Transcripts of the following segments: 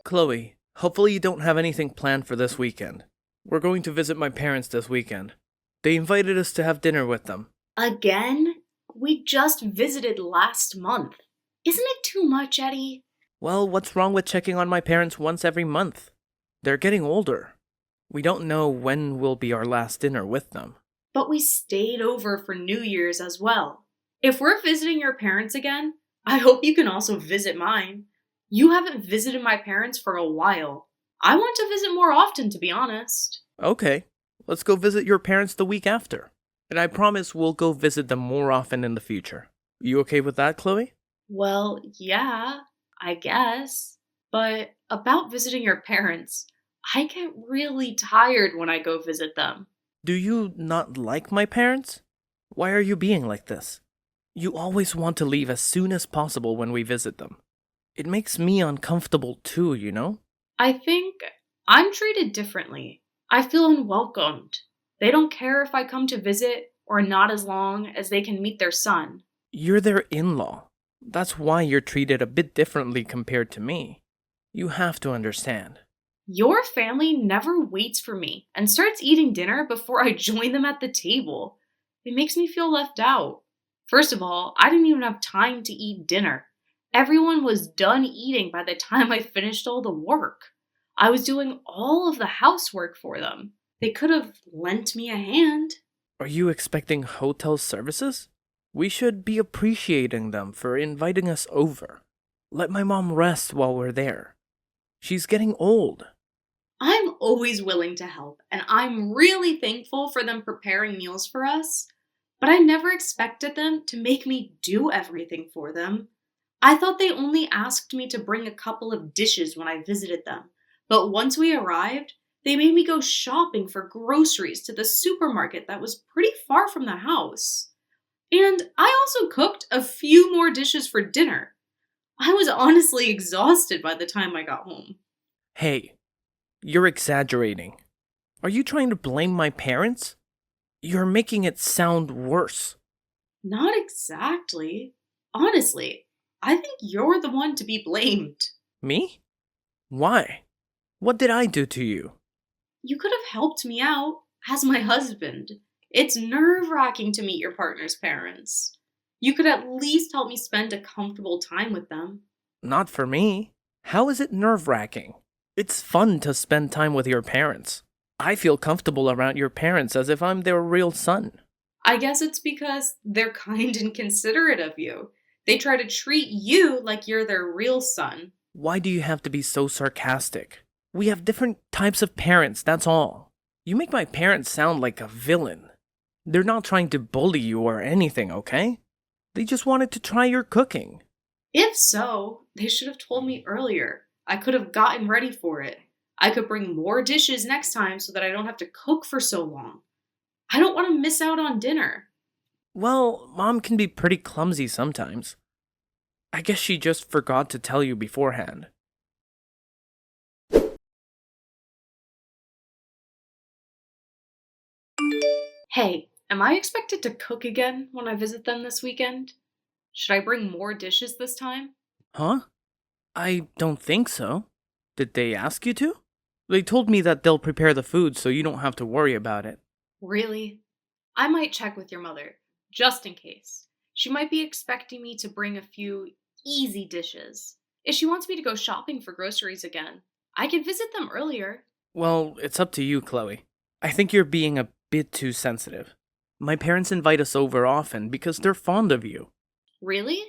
Chloe, hopefully you don't have anything planned for this weekend. We're going to visit my parents this weekend. They invited us to have dinner with them. Again? We just visited last month. Isn't it too much, Eddie? Well, what's wrong with checking on my parents once every month? They're getting older. We don't know when will be our last dinner with them. But we stayed over for New Year's as well. If we're visiting your parents again, I hope you can also visit mine. You haven't visited my parents for a while. I want to visit more often, to be honest. Okay, let's go visit your parents the week after. And I promise we'll go visit them more often in the future. You okay with that, Chloe? Well, yeah, I guess. But about visiting your parents, I get really tired when I go visit them. Do you not like my parents? Why are you being like this? You always want to leave as soon as possible when we visit them. It makes me uncomfortable too, you know? I think I'm treated differently. I feel unwelcomed. They don't care if I come to visit or not as long as they can meet their son. You're their in-law. That's why you're treated a bit differently compared to me. You have to understand. Your family never waits for me and starts eating dinner before I join them at the table. It makes me feel left out. First of all, I didn't even have time to eat dinner. Everyone was done eating by the time I finished all the work. I was doing all of the housework for them. They could have lent me a hand. Are you expecting hotel services? We should be appreciating them for inviting us over. Let my mom rest while we're there. She's getting old. I'm always willing to help, and I'm really thankful for them preparing meals for us. But I never expected them to make me do everything for them. I thought they only asked me to bring a couple of dishes when I visited them. But once we arrived, they made me go shopping for groceries to the supermarket that was pretty far from the house. And I also cooked a few more dishes for dinner. I was honestly exhausted by the time I got home. Hey, you're exaggerating. Are you trying to blame my parents? You're making it sound worse. Not exactly. Honestly, I think you're the one to be blamed. Me? Why? What did I do to you? You could have helped me out as my husband. It's nerve wracking to meet your partner's parents. You could at least help me spend a comfortable time with them. Not for me. How is it nerve-wracking? It's fun to spend time with your parents. I feel comfortable around your parents as if I'm their real son. I guess it's because they're kind and considerate of you. They try to treat you like you're their real son. Why do you have to be so sarcastic? We have different types of parents, that's all. You make my parents sound like a villain. They're not trying to bully you or anything, okay? They just wanted to try your cooking. If so, they should have told me earlier. I could have gotten ready for it. I could bring more dishes next time so that I don't have to cook for so long. I don't want to miss out on dinner. Well, Mom can be pretty clumsy sometimes. I guess she just forgot to tell you beforehand. Hey, am I expected to cook again when I visit them this weekend? Should I bring more dishes this time? Huh? I don't think so. Did they ask you to? They told me that they'll prepare the food so you don't have to worry about it. Really? I might check with your mother, just in case. She might be expecting me to bring a few easy dishes. If she wants me to go shopping for groceries again, I can visit them earlier. Well, it's up to you, Chloe. I think you're being a bit too sensitive. My parents invite us over often because they're fond of you. Really?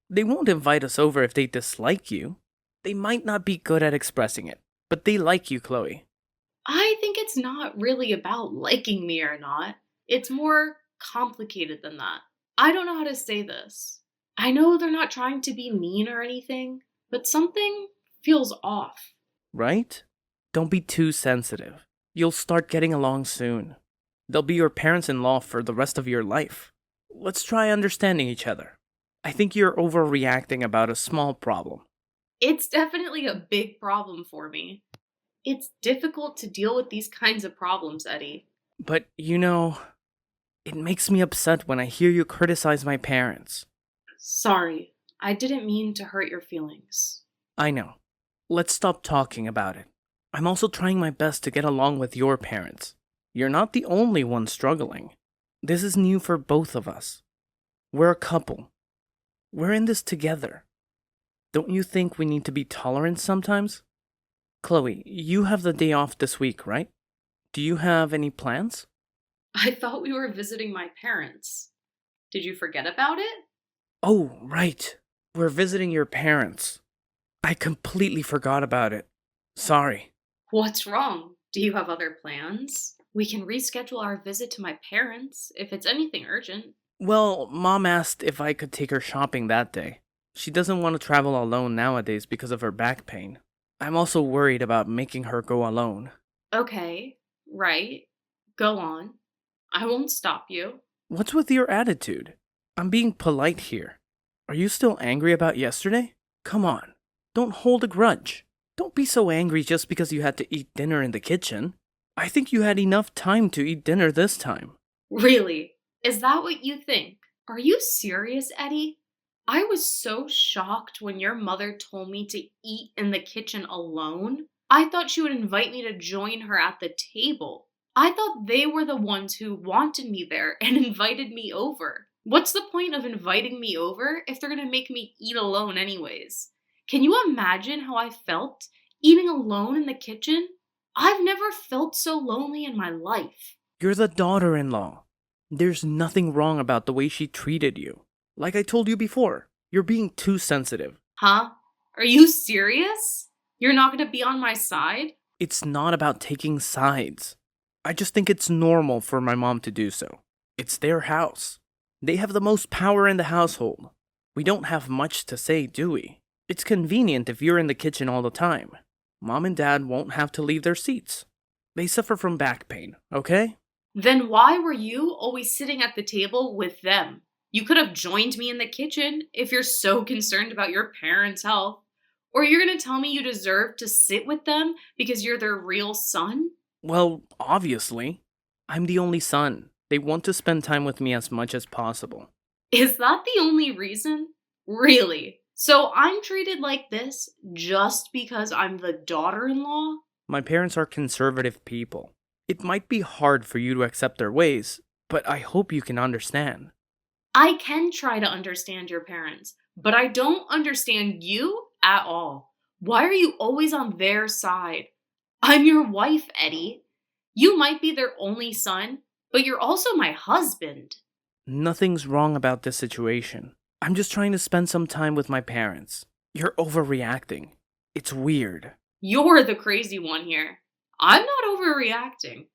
They won't invite us over if they dislike you. They might not be good at expressing it, but they like you, Chloe. I think it's not really about liking me or not. It's more complicated than that. I don't know how to say this. I know they're not trying to be mean or anything, but something feels off. Right? Don't be too sensitive. You'll start getting along soon. They'll be your parents-in-law for the rest of your life. Let's try understanding each other. I think you're overreacting about a small problem. It's definitely a big problem for me. It's difficult to deal with these kinds of problems, Eddie. But, it makes me upset when I hear you criticize my parents. Sorry, I didn't mean to hurt your feelings. I know. let's stop talking about it. I'm also trying my best to get along with your parents. You're not the only one struggling. This is new for both of us. We're a couple. We're in this together. Don't you think we need to be tolerant sometimes? Chloe, you have the day off this week, right? Do you have any plans? I thought we were visiting my parents. Did you forget about it? Oh, right. We're visiting your parents. I completely forgot about it. Sorry. What's wrong? Do you have other plans? We can reschedule our visit to my parents if it's anything urgent. Well, Mom asked if I could take her shopping that day. She doesn't want to travel alone nowadays because of her back pain. I'm also worried about making her go alone. Okay, right. Go on. I won't stop you. What's with your attitude? I'm being polite here. Are you still angry about yesterday? Come on. Don't hold a grudge. Don't be so angry just because you had to eat dinner in the kitchen. I think you had enough time to eat dinner this time. Really? Is that what you think? Are you serious, Eddie? I was so shocked when your mother told me to eat in the kitchen alone. I thought she would invite me to join her at the table. I thought they were the ones who wanted me there and invited me over. What's the point of inviting me over if they're gonna make me eat alone anyways? Can you imagine how I felt eating alone in the kitchen? I've never felt so lonely in my life. You're the daughter-in-law. There's nothing wrong about the way she treated you. Like I told you before, you're being too sensitive. Huh? Are you serious? You're not gonna be on my side? It's not about taking sides. I just think it's normal for my mom to do so. It's their house. They have the most power in the household. We don't have much to say, do we? It's convenient if you're in the kitchen all the time. Mom and Dad won't have to leave their seats. They suffer from back pain, okay? Then why were you always sitting at the table with them? You could have joined me in the kitchen if you're so concerned about your parents' health. Or you're gonna tell me you deserve to sit with them because you're their real son? Well, obviously. I'm the only son. They want to spend time with me as much as possible. Is that the only reason? Really? So I'm treated like this just because I'm the daughter-in-law? My parents are conservative people. It might be hard for you to accept their ways, but I hope you can understand. I can try to understand your parents, but I don't understand you at all. Why are you always on their side? I'm your wife, Eddie. You might be their only son, but you're also my husband. Nothing's wrong about this situation. I'm just trying to spend some time with my parents. You're overreacting. It's weird. You're the crazy one here. I'm not overreacting.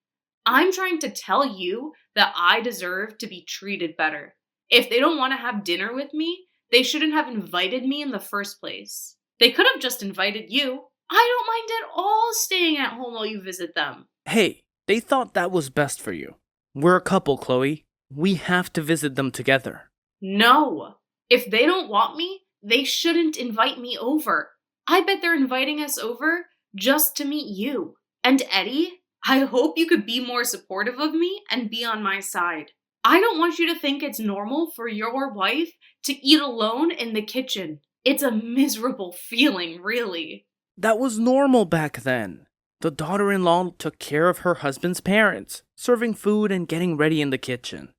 I'm trying to tell you that I deserve to be treated better. If they don't want to have dinner with me, they shouldn't have invited me in the first place. They could have just invited you. I don't mind at all staying at home while you visit them. Hey, they thought that was best for you. We're a couple, Chloe. We have to visit them together. No. If they don't want me, they shouldn't invite me over. I bet they're inviting us over just to meet you. And Eddie, I hope you could be more supportive of me and be on my side. I don't want you to think it's normal for your wife to eat alone in the kitchen. It's a miserable feeling, really. That was normal back then. The daughter-in-law took care of her husband's parents, serving food and getting ready in the kitchen.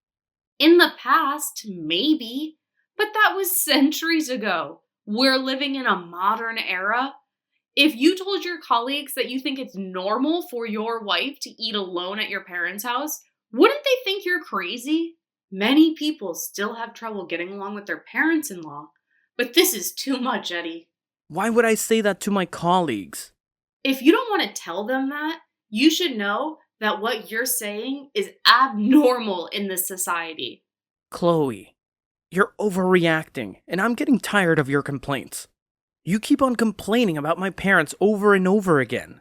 In the past, maybe, but that was centuries ago. We're living in a modern era. If you told your colleagues that you think it's normal for your wife to eat alone at your parents' house, wouldn't they think you're crazy? Many people still have trouble getting along with their parents-in-law, but this is too much, Eddie. Why would I say that to my colleagues? If you don't want to tell them that, you should know that what you're saying is abnormal in this society. Chloe, you're overreacting, and I'm getting tired of your complaints. You keep on complaining about my parents over and over again.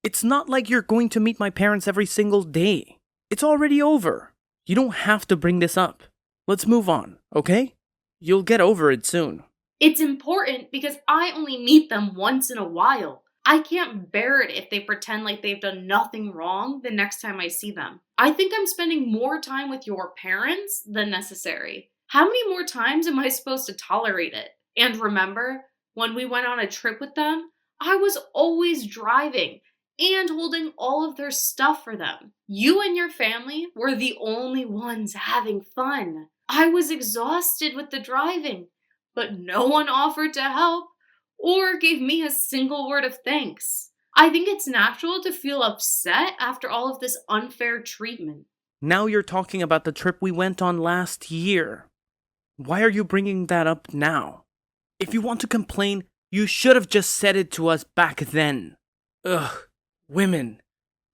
It's not like you're going to meet my parents every single day. It's already over. You don't have to bring this up. Let's move on, okay? You'll get over it soon. It's important because I only meet them once in a while. I can't bear it if they pretend like they've done nothing wrong the next time I see them. I think I'm spending more time with your parents than necessary. How many more times am I supposed to tolerate it? And remember, when we went on a trip with them, I was always driving and holding all of their stuff for them. You and your family were the only ones having fun. I was exhausted with the driving, but no one offered to help or gave me a single word of thanks. I think it's natural to feel upset after all of this unfair treatment. Now you're talking about the trip we went on last year. Why are you bringing that up now? If you want to complain, you should have just said it to us back then. Ugh, women.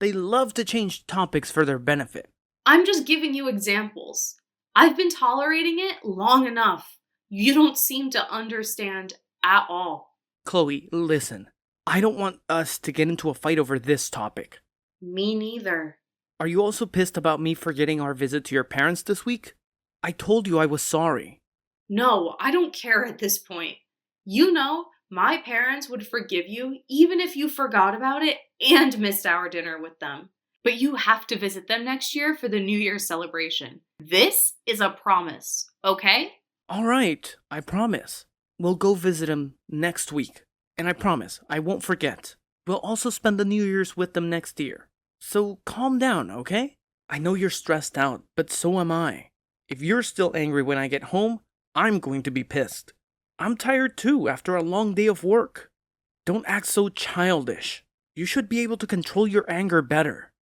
They love to change topics for their benefit. I'm just giving you examples. I've been tolerating it long enough. You don't seem to understand at all. Chloe, listen. I don't want us to get into a fight over this topic. Me neither. Are you also pissed about me forgetting our visit to your parents this week? I told you I was sorry. No, I don't care at this point. You know, my parents would forgive you even if you forgot about it and missed our dinner with them. But you have to visit them next year for the New Year celebration. This is a promise, okay? Alright, I promise. We'll go visit them next week. And I promise, I won't forget. We'll also spend the New Year's with them next year. So calm down, okay? I know you're stressed out, but so am I. If you're still angry when I get home, I'm going to be pissed. I'm tired too after a long day of work. Don't act so childish. You should be able to control your anger better.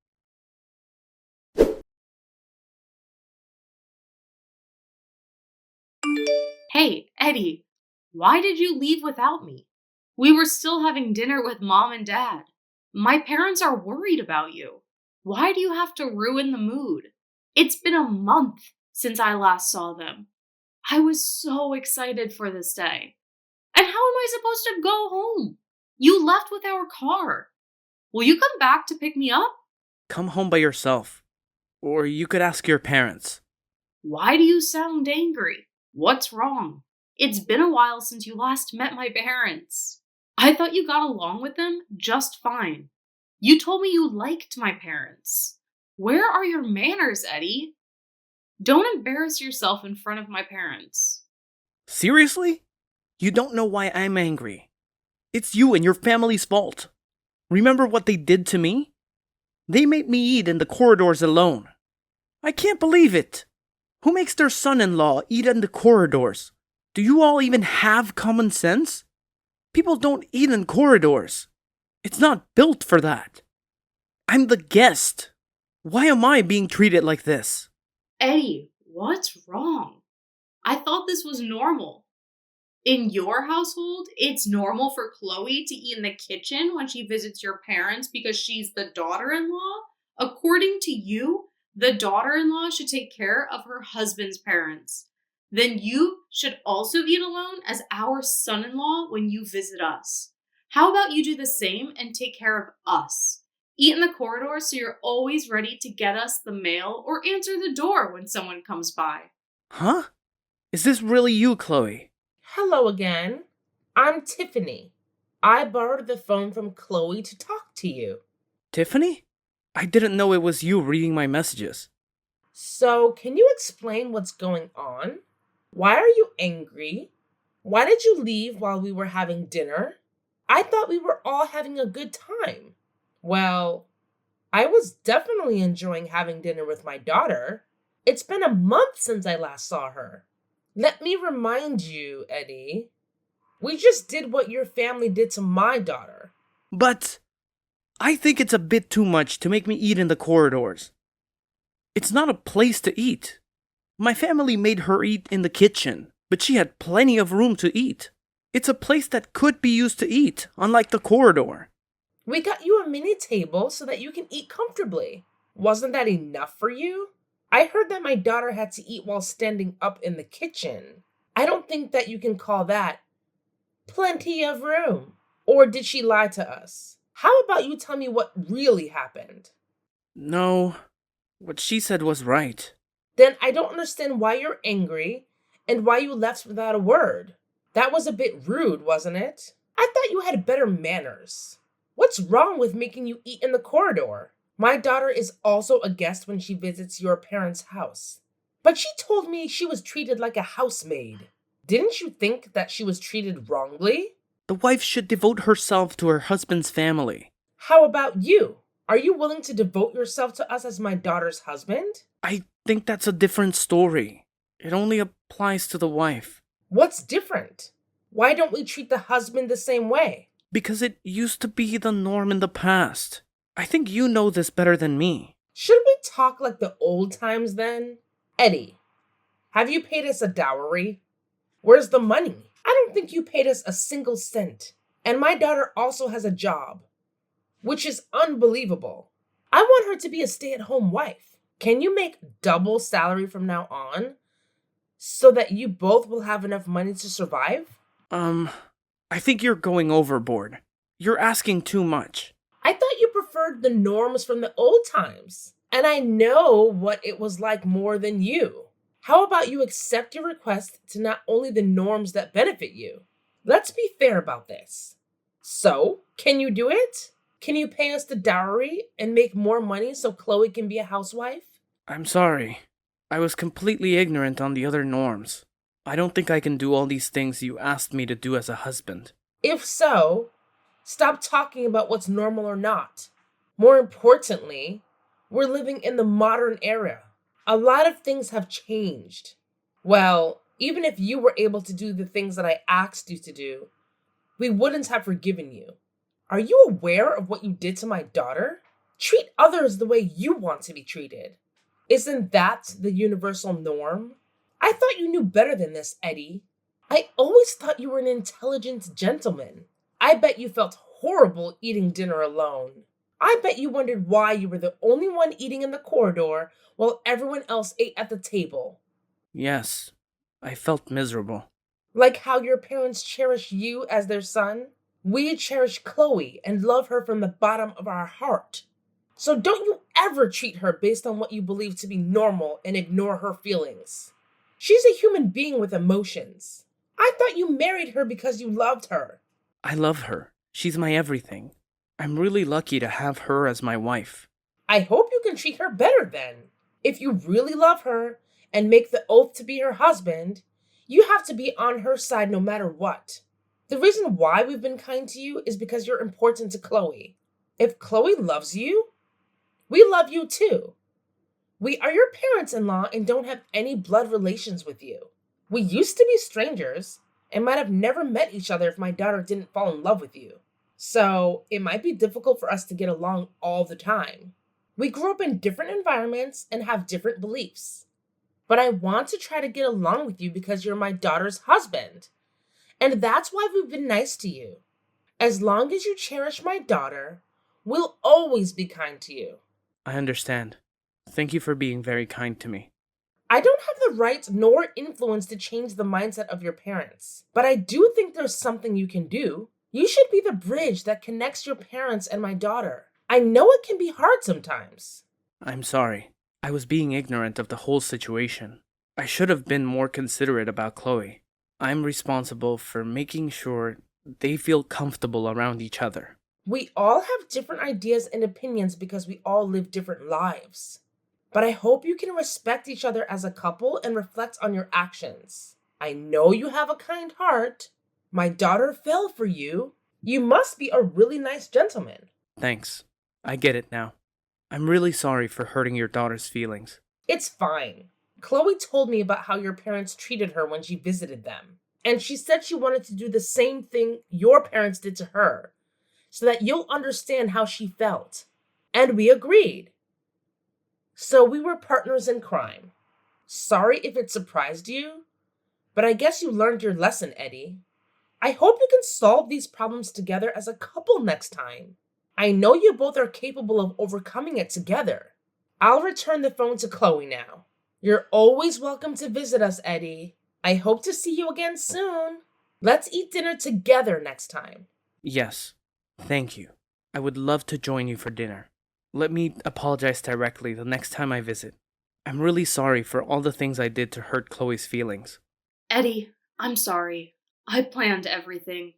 Hey, Eddie, why did you leave without me? We were still having dinner with Mom and Dad. My parents are worried about you. Why do you have to ruin the mood? It's been a month since I last saw them. I was so excited for this day. And how am I supposed to go home? You left with our car. Will you come back to pick me up? Come home by yourself. Or you could ask your parents. Why do you sound angry? What's wrong? It's been a while since you last met my parents. I thought you got along with them just fine. You told me you liked my parents. Where are your manners, Eddie? Don't embarrass yourself in front of my parents. Seriously? You don't know why I'm angry. It's you and your family's fault. Remember what they did to me? They made me eat in the corridors alone. I can't believe it. Who makes their son-in-law eat in the corridors? Do you all even have common sense? People don't eat in corridors. It's not built for that. I'm the guest. Why am I being treated like this? Eddie, what's wrong? I thought this was normal. In your household, it's normal for Chloe to eat in the kitchen when she visits your parents because she's the daughter-in-law? According to you, the daughter-in-law should take care of her husband's parents. Then you should also eat alone as our son-in-law when you visit us. How about you do the same and take care of us? Eat in the corridor so you're always ready to get us the mail or answer the door when someone comes by. Huh? Is this really you, Chloe? Hello again. I'm Tiffany. I borrowed the phone from Chloe to talk to you. Tiffany? I didn't know it was you reading my messages. So, can you explain what's going on? Why are you angry? Why did you leave while we were having dinner? I thought we were all having a good time. Well, I was definitely enjoying having dinner with my daughter. It's been a month since I last saw her. Let me remind you, Eddie. We just did what your family did to my daughter. But I think it's a bit too much to make me eat in the corridors. It's not a place to eat. My family made her eat in the kitchen, but she had plenty of room to eat. It's a place that could be used to eat, unlike the corridor. We got you a mini table so that you can eat comfortably. Wasn't that enough for you? I heard that my daughter had to eat while standing up in the kitchen. I don't think that you can call that plenty of room. Or did she lie to us? How about you tell me what really happened? No, what she said was right. Then I don't understand why you're angry and why you left without a word. That was a bit rude, wasn't it? I thought you had better manners. What's wrong with making you eat in the corridor? My daughter is also a guest when she visits your parents' house. But she told me she was treated like a housemaid. Didn't you think that she was treated wrongly? The wife should devote herself to her husband's family. How about you? Are you willing to devote yourself to us as my daughter's husband? I think that's a different story. It only applies to the wife. What's different? Why don't we treat the husband the same way? Because it used to be the norm in the past. I think you know this better than me. Should we talk like the old times then? Eddie, have you paid us a dowry? Where's the money? I don't think you paid us a single cent. And my daughter also has a job, which is unbelievable. I want her to be a stay-at-home wife. Can you make double salary from now on so that you both will have enough money to survive? I think you're going overboard. You're asking too much. I thought you preferred the norms from the old times, and I know what it was like more than you. How about you accept your request to not only the norms that benefit you? Let's be fair about this. So, can you do it? Can you pay us the dowry and make more money so Chloe can be a housewife? I'm sorry. I was completely ignorant on the other norms. I don't think I can do all these things you asked me to do as a husband. If so, stop talking about what's normal or not. More importantly, we're living in the modern era. A lot of things have changed. Well, even if you were able to do the things that I asked you to do, we wouldn't have forgiven you. Are you aware of what you did to my daughter? Treat others the way you want to be treated. Isn't that the universal norm? I thought you knew better than this, Eddie. I always thought you were an intelligent gentleman. I bet you felt horrible eating dinner alone. I bet you wondered why you were the only one eating in the corridor while everyone else ate at the table. Yes, I felt miserable. Like how your parents cherish you as their son? We cherish Chloe and love her from the bottom of our heart. So don't you ever treat her based on what you believe to be normal and ignore her feelings. She's a human being with emotions. I thought you married her because you loved her. I love her. She's my everything. I'm really lucky to have her as my wife. I hope you can treat her better then. If you really love her and make the oath to be her husband, you have to be on her side no matter what. The reason why we've been kind to you is because you're important to Chloe. If Chloe loves you, we love you too. We are your parents-in-law and don't have any blood relations with you. We used to be strangers and might have never met each other if my daughter didn't fall in love with you. So it might be difficult for us to get along all the time. We grew up in different environments and have different beliefs. But I want to try to get along with you because you're my daughter's husband. And that's why we've been nice to you. As long as you cherish my daughter, we'll always be kind to you. I understand. Thank you for being very kind to me. I don't have the right nor influence to change the mindset of your parents, but I do think there's something you can do. You should be the bridge that connects your parents and my daughter. I know it can be hard sometimes. I'm sorry. I was being ignorant of the whole situation. I should have been more considerate about Chloe. I'm responsible for making sure they feel comfortable around each other. We all have different ideas and opinions because we all live different lives. But I hope you can respect each other as a couple and reflect on your actions. I know you have a kind heart. My daughter fell for you. You must be a really nice gentleman. Thanks. I get it now. I'm really sorry for hurting your daughter's feelings. It's fine. Chloe told me about how your parents treated her when she visited them. And she said she wanted to do the same thing your parents did to her, so that you'll understand how she felt. And we agreed. So we were partners in crime. Sorry if it surprised you, but I guess you learned your lesson, Eddie. I hope you can solve these problems together as a couple next time. I know you both are capable of overcoming it together. I'll return the phone to Chloe now. You're always welcome to visit us, Eddie. I hope to see you again soon. Let's eat dinner together next time. Yes, thank you. I would love to join you for dinner. Let me apologize directly the next time I visit. I'm really sorry for all the things I did to hurt Chloe's feelings. Eddie, I'm sorry. I planned everything.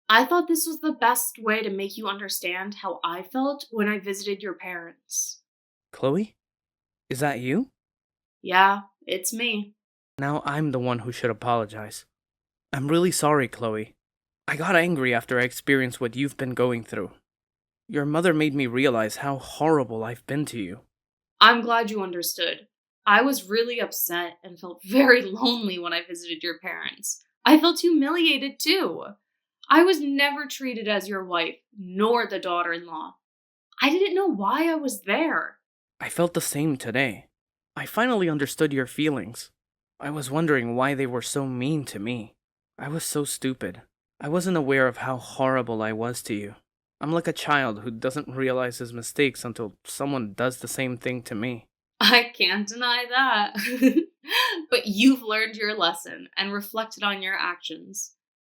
I thought this was the best way to make you understand how I felt when I visited your parents. Chloe? Is that you? Yeah, it's me. Now I'm the one who should apologize. I'm really sorry, Chloe. I got angry after I experienced what you've been going through. Your mother made me realize how horrible I've been to you. I'm glad you understood. I was really upset and felt very lonely when I visited your parents. I felt humiliated too. I was never treated as your wife, nor the daughter in law. I didn't know why I was there. I felt the same today. I finally understood your feelings. I was wondering why they were so mean to me. I was so stupid. I wasn't aware of how horrible I was to you. I'm like a child who doesn't realize his mistakes until someone does the same thing to me. I can't deny that. But you've learned your lesson and reflected on your actions.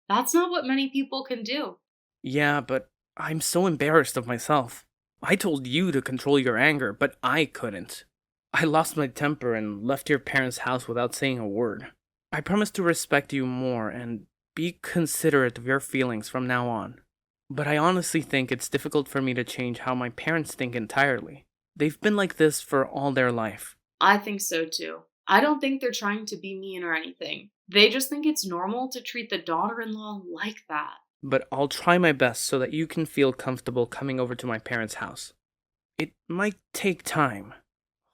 That's not what many people can do. Yeah, but I'm so embarrassed of myself. I told you to control your anger, but I couldn't. I lost my temper and left your parents' house without saying a word. I promise to respect you more and be considerate of your feelings from now on. But I honestly think it's difficult for me to change how my parents think entirely. They've been like this for all their life. I think so too. I don't think they're trying to be mean or anything. They just think it's normal to treat the daughter in law like that. But I'll try my best so that you can feel comfortable coming over to my parents' house. It might take time.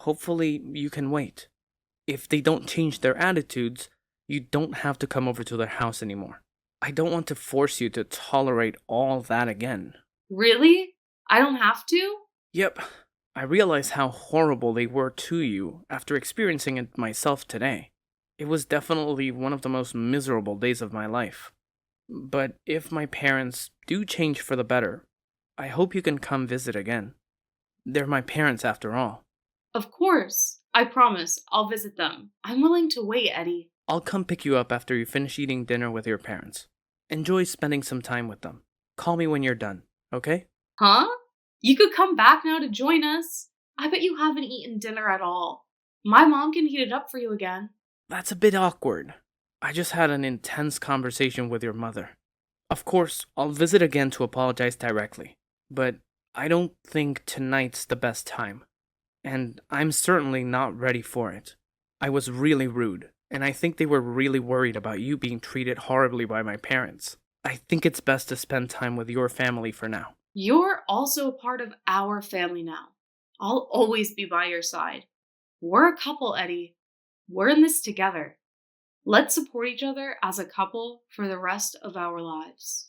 Hopefully, you can wait. If they don't change their attitudes, you don't have to come over to their house anymore. I don't want to force you to tolerate all that again. Really? I don't have to? Yep, I realize how horrible they were to you after experiencing it myself today. It was definitely one of the most miserable days of my life. But if my parents do change for the better, I hope you can come visit again. They're my parents after all. Of course. I promise I'll visit them. I'm willing to wait, Eddie. I'll come pick you up after you finish eating dinner with your parents. Enjoy spending some time with them. Call me when you're done, okay? Huh? You could come back now to join us. I bet you haven't eaten dinner at all. My mom can heat it up for you again. That's a bit awkward. I just had an intense conversation with your mother. Of course, I'll visit again to apologize directly, but I don't think tonight's the best time. And I'm certainly not ready for it. I was really rude, and I think they were really worried about you being treated horribly by my parents. I think it's best to spend time with your family for now. You're also a part of our family now. I'll always be by your side. We're a couple, Eddie. We're in this together. Let's support each other as a couple for the rest of our lives.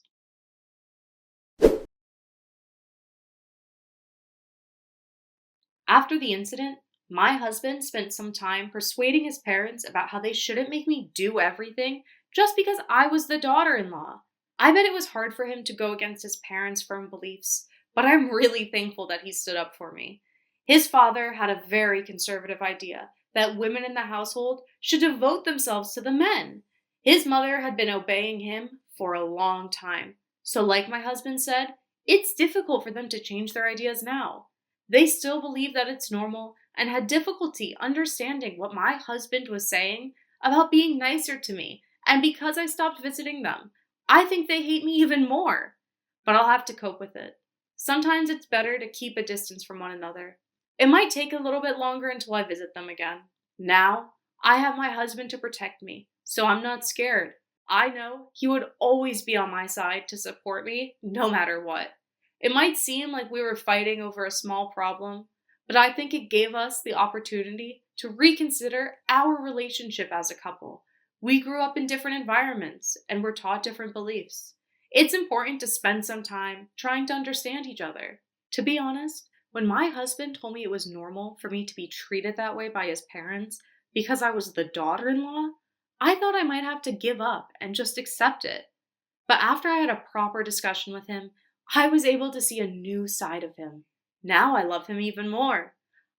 After the incident, my husband spent some time persuading his parents about how they shouldn't make me do everything just because I was the daughter in law. I bet it was hard for him to go against his parents' firm beliefs, but I'm really thankful that he stood up for me. His father had a very conservative idea that women in the household should devote themselves to the men. His mother had been obeying him for a long time. So, like my husband said, it's difficult for them to change their ideas now. They still believe that it's normal and had difficulty understanding what my husband was saying about being nicer to me, and because I stopped visiting them, I think they hate me even more. But I'll have to cope with it. Sometimes it's better to keep a distance from one another. It might take a little bit longer until I visit them again. Now, I have my husband to protect me, so I'm not scared. I know he would always be on my side to support me, no matter what. It might seem like we were fighting over a small problem, but I think it gave us the opportunity to reconsider our relationship as a couple. We grew up in different environments and were taught different beliefs. It's important to spend some time trying to understand each other. To be honest, when my husband told me it was normal for me to be treated that way by his parents because I was the daughter-in-law, I thought I might have to give up and just accept it. But after I had a proper discussion with him, I was able to see a new side of him. Now I love him even more.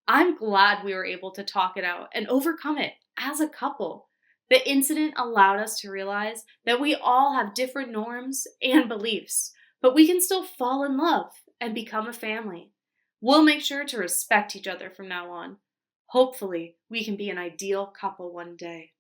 I'm glad we were able to talk it out and overcome it as a couple. The incident allowed us to realize that we all have different norms and beliefs, but we can still fall in love and become a family. We'll make sure to respect each other from now on. Hopefully, we can be an ideal couple one day.